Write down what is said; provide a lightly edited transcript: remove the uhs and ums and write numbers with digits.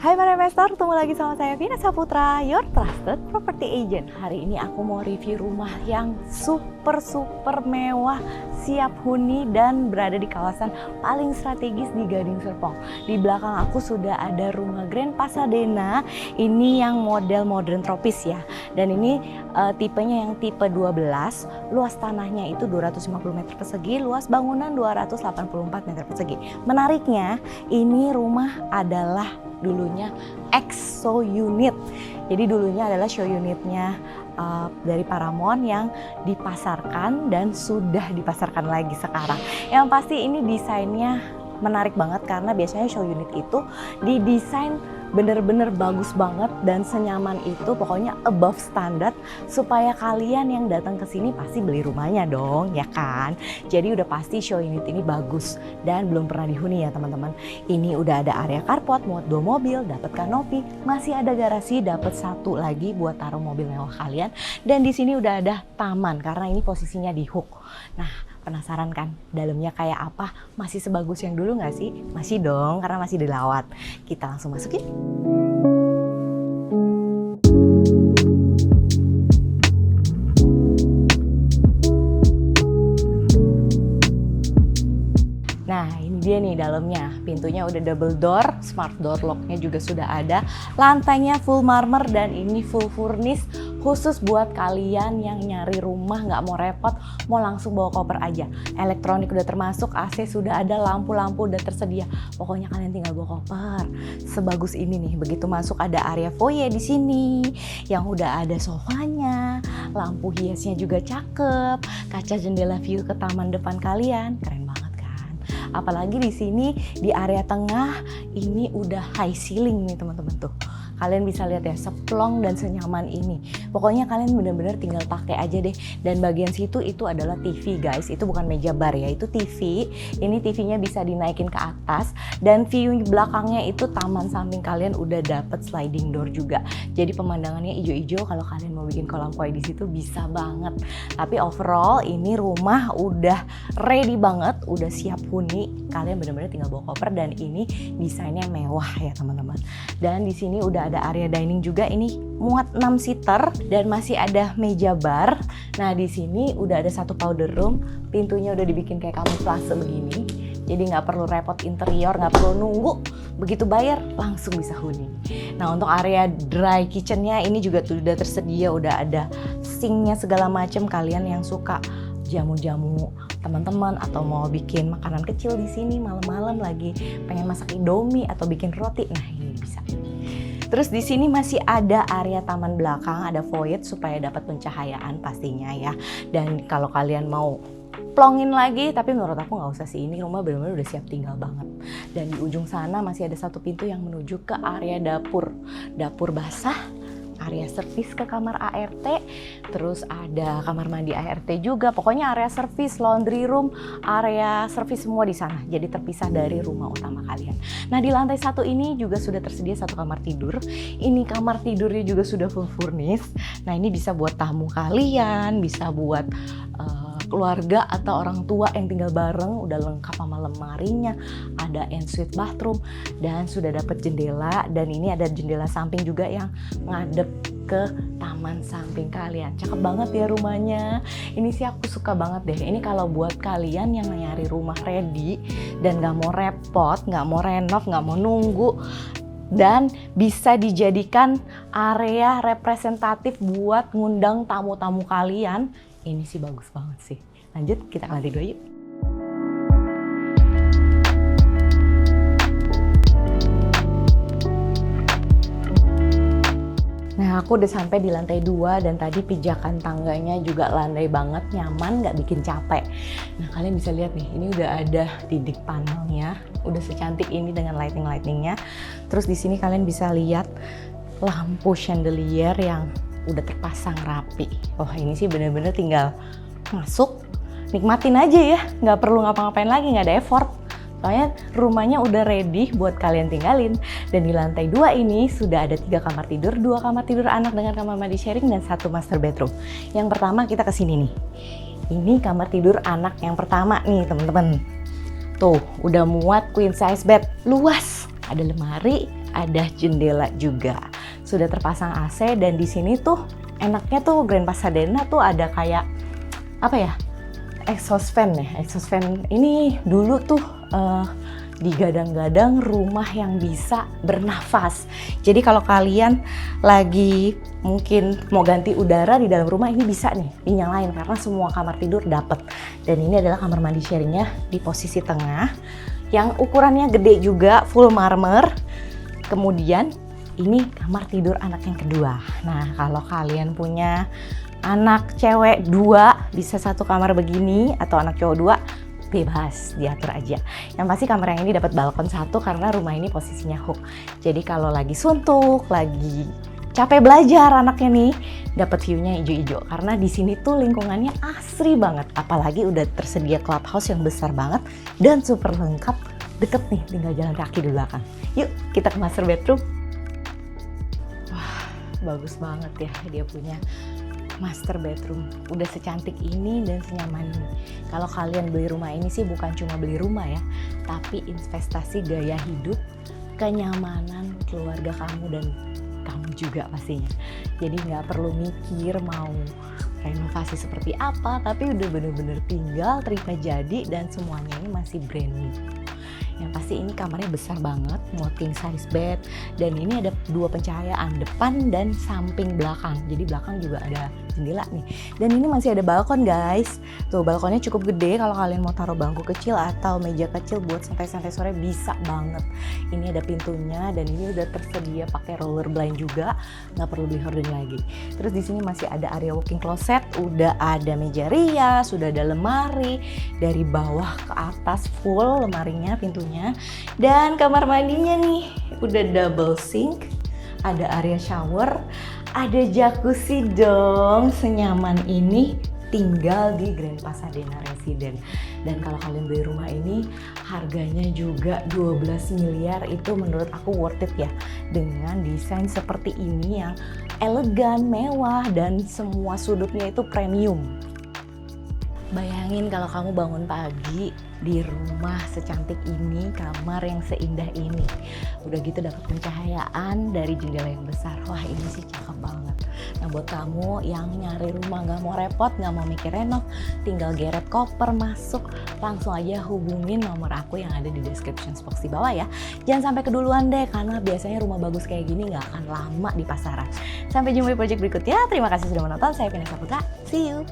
Hai para investor, ketemu lagi sama saya Vina Saputra, your trusted property agent. Hari ini aku mau review rumah yang super mewah, siap huni dan berada di kawasan paling strategis di Gading Serpong. Di belakang aku sudah ada rumah Grand Pasadena, ini yang model modern tropis ya. Dan ini tipenya yang tipe 12, luas tanahnya itu 250 meter persegi, luas bangunan 284 meter persegi. Menariknya, ini rumah adalah dulunya show unit. Jadi dulunya adalah show unitnya dari Paramount yang dipasarkan dan sudah dipasarkan lagi sekarang. Yang pasti ini desainnya menarik banget karena biasanya show unit itu didesain bener-bener bagus banget dan senyaman itu, pokoknya above standard, supaya kalian yang datang ke sini pasti beli rumahnya dong, ya kan? Jadi udah pasti show unit ini bagus dan belum pernah dihuni ya teman-teman. Ini udah ada area carport, muat 2 mobil, dapat kanopi, masih ada garasi, dapat 1 lagi buat taruh mobil mewah kalian. Dan di sini udah ada taman karena ini posisinya di hook. Nah, penasaran kan dalamnya kayak apa? Masih sebagus yang dulu nggak sih? Masih dong, karena masih dilawat. Kita langsung masukin. Nah, ini dia nih dalamnya. Pintunya udah double door, smart door locknya juga sudah ada. Lantainya full marmer dan ini full furnish. Khusus buat kalian yang nyari rumah nggak mau repot, mau langsung bawa koper aja. Elektronik udah termasuk, AC sudah ada, lampu-lampu udah tersedia. Pokoknya kalian tinggal bawa koper. Sebagus ini nih, begitu masuk ada area foyer di sini, yang udah ada sofanya, lampu hiasnya juga cakep, kaca jendela view ke taman depan kalian, keren banget kan? Apalagi di sini di area tengah ini udah high ceiling nih teman-teman tuh. Kalian bisa lihat ya, seplong dan senyaman ini. Pokoknya kalian benar-benar tinggal pakai aja deh. Dan bagian situ itu adalah TV guys. Itu bukan meja bar ya, itu TV. Ini TV-nya bisa dinaikin ke atas. Dan view belakangnya itu taman samping kalian udah dapet sliding door juga. Jadi pemandangannya hijau-hijau. Kalau kalian mau bikin kolam koi di situ bisa banget. Tapi overall ini rumah udah ready banget, udah siap huni. Kalian benar-benar tinggal bawa koper dan ini desainnya mewah ya teman-teman. Dan di sini udah ada area dining juga, ini muat 6 seater dan masih ada meja bar. Nah di sini udah ada 1 powder room, pintunya udah dibikin kayak kamuflase begini. Jadi nggak perlu repot interior, nggak perlu nunggu, begitu bayar langsung bisa huni. Nah untuk area dry kitchennya ini juga udah tersedia, udah ada sinknya segala macam. Kalian yang suka jamu-jamu teman-teman atau mau bikin makanan kecil di sini malam-malam lagi pengen masak indomie atau bikin roti, nah ini bisa. Terus di sini masih ada area taman belakang, ada void supaya dapat pencahayaan pastinya ya. Dan kalau kalian mau plongin lagi, tapi menurut aku nggak usah sih, ini rumah benar-benar udah siap tinggal banget. Dan di ujung sana masih ada 1 pintu yang menuju ke area dapur, dapur basah, area servis ke kamar ART, terus ada kamar mandi ART juga. Pokoknya area servis, laundry room, area servis semua di sana. Jadi terpisah dari rumah utama kalian. Nah di lantai 1 ini juga sudah tersedia 1 kamar tidur. Ini kamar tidurnya juga sudah full furnish. Nah ini bisa buat tamu kalian, bisa buat keluarga atau orang tua yang tinggal bareng, udah lengkap sama lemarinya, ada ensuite bathroom dan sudah dapat jendela. Dan ini ada jendela samping juga yang ngadep ke taman samping kalian. Cakep banget ya rumahnya. Ini sih aku suka banget deh. Ini kalau buat kalian yang nyari rumah ready dan gak mau repot, gak mau renov, gak mau nunggu, dan bisa dijadikan area representatif buat ngundang tamu-tamu kalian, ini sih bagus banget sih. Lanjut, kita ke lantai 2 yuk. Nah aku udah sampai di lantai 2 dan tadi pijakan tangganya juga landai banget, nyaman, nggak bikin capek. Nah kalian bisa lihat nih, ini udah ada dinding panelnya, udah secantik ini dengan lighting-lightingnya. Terus di sini kalian bisa lihat lampu chandelier yang udah terpasang rapi. Oh ini sih bener-bener tinggal masuk, nikmatin aja ya, nggak perlu ngapa-ngapain lagi, nggak ada effort. Soalnya rumahnya udah ready buat kalian tinggalin. Dan di lantai 2 ini sudah ada 3 kamar tidur, 2 kamar tidur anak dengan kamar mandi sharing dan 1 master bedroom. Yang pertama kita kesini nih. Ini kamar tidur anak yang pertama nih teman-teman. Tuh udah muat queen size bed, luas. Ada lemari, ada jendela juga. Sudah terpasang AC dan di sini tuh enaknya tuh Grand Pasadena tuh ada kayak apa ya? Exhaust fan ya. Exhaust fan ini dulu tuh digadang-gadang rumah yang bisa bernafas. Jadi kalau kalian lagi mungkin mau ganti udara di dalam rumah, ini bisa nih dinyalain karena semua kamar tidur dapet. Dan ini adalah kamar mandi sharingnya di posisi tengah yang ukurannya gede juga, full marmer. Kemudian ini kamar tidur anak yang kedua. Nah, kalau kalian punya anak cewek 2 bisa satu kamar begini, atau anak cowok 2 bebas diatur aja. Yang pasti kamar yang ini dapat balkon 1 karena rumah ini posisinya hook. Jadi kalau lagi suntuk, lagi capek belajar anaknya nih, dapat view-nya hijau-hijau karena di sini tuh lingkungannya asri banget. Apalagi udah tersedia clubhouse yang besar banget dan super lengkap, deket nih, tinggal jalan kaki di belakang. Yuk kita ke master bedroom. Wah, bagus banget ya dia punya master bedroom. Udah secantik ini dan senyaman ini. Kalau kalian beli rumah ini sih bukan cuma beli rumah ya, tapi investasi gaya hidup, kenyamanan keluarga kamu dan kamu juga pastinya. Jadi nggak perlu mikir mau renovasi seperti apa, tapi udah bener-bener tinggal, terima jadi, dan semuanya ini masih brand new. Yang pasti ini kamarnya besar banget, mau king size bed, dan ini ada 2 pencahayaan, depan dan samping belakang. Jadi belakang juga ada jendela nih. Dan ini masih ada balkon guys. Tuh balkonnya cukup gede, kalau kalian mau taruh bangku kecil atau meja kecil buat santai-santai sore bisa banget. Ini ada pintunya dan ini udah tersedia pakai roller blind juga, nggak perlu beli horden lagi. Terus di sini masih ada area walk-in closet, udah ada meja rias, sudah ada lemari dari bawah ke atas full lemarinya, pintunya, dan kamar mandinya nih udah double sink, ada area shower, ada jacuzzi dong. Senyaman ini tinggal di Grand Pasadena Residence. Dan kalau kalian beli rumah ini harganya juga 12 miliar, itu menurut aku worth it ya, dengan desain seperti ini yang elegan, mewah, dan semua sudutnya itu premium. Bayangin kalau kamu bangun pagi di rumah secantik ini, kamar yang seindah ini. Udah gitu dapat pencahayaan dari jendela yang besar. Wah, ini sih cakep banget. Nah, buat kamu yang nyari rumah gak mau repot, gak mau mikir renov, tinggal geret koper masuk, langsung aja hubungin nomor aku yang ada di description box di bawah ya. Jangan sampai keduluan deh, karena biasanya rumah bagus kayak gini gak akan lama di pasaran. Sampai jumpa di project berikutnya. Terima kasih sudah menonton. Saya Vanessa Putra. See you!